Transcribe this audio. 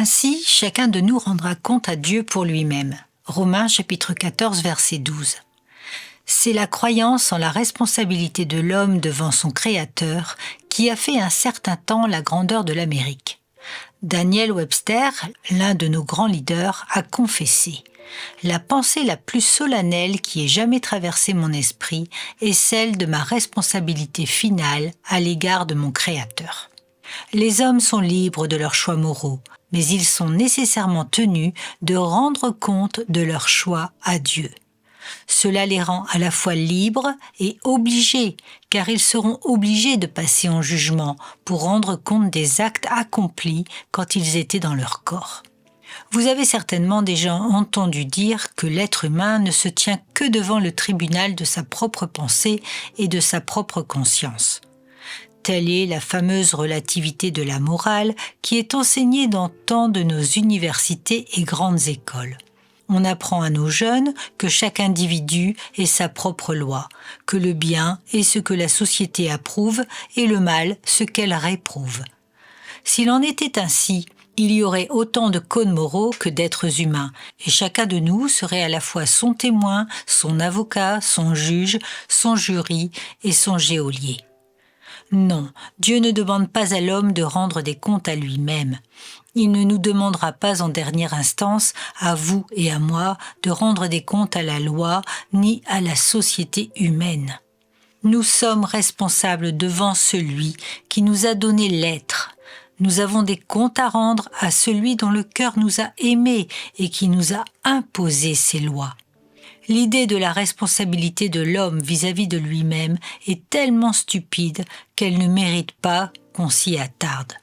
Ainsi, chacun de nous rendra compte à Dieu pour lui-même. Romains chapitre 14, verset 12. C'est la croyance en la responsabilité de l'homme devant son Créateur qui a fait un certain temps la grandeur de l'Amérique. Daniel Webster, l'un de nos grands leaders, a confessé « La pensée la plus solennelle qui ait jamais traversé mon esprit est celle de ma responsabilité finale à l'égard de mon Créateur. » Les hommes sont libres de leurs choix moraux, mais ils sont nécessairement tenus de rendre compte de leurs choix à Dieu. Cela les rend à la fois libres et obligés, car ils seront obligés de passer en jugement pour rendre compte des actes accomplis quand ils étaient dans leur corps. Vous avez certainement déjà entendu dire que l'être humain ne se tient que devant le tribunal de sa propre pensée et de sa propre conscience. Telle est la fameuse relativité de la morale qui est enseignée dans tant de nos universités et grandes écoles. On apprend à nos jeunes que chaque individu est sa propre loi, que le bien est ce que la société approuve et le mal ce qu'elle réprouve. S'il en était ainsi, il y aurait autant de codes moraux que d'êtres humains, et chacun de nous serait à la fois son témoin, son avocat, son juge, son jury et son geôlier. Non, Dieu ne demande pas à l'homme de rendre des comptes à lui-même. Il ne nous demandera pas en dernière instance, à vous et à moi, de rendre des comptes à la loi ni à la société humaine. Nous sommes responsables devant celui qui nous a donné l'être. Nous avons des comptes à rendre à celui dont le cœur nous a aimés et qui nous a imposé ses lois. L'idée de la responsabilité de l'homme vis-à-vis de lui-même est tellement stupide qu'elle ne mérite pas qu'on s'y attarde.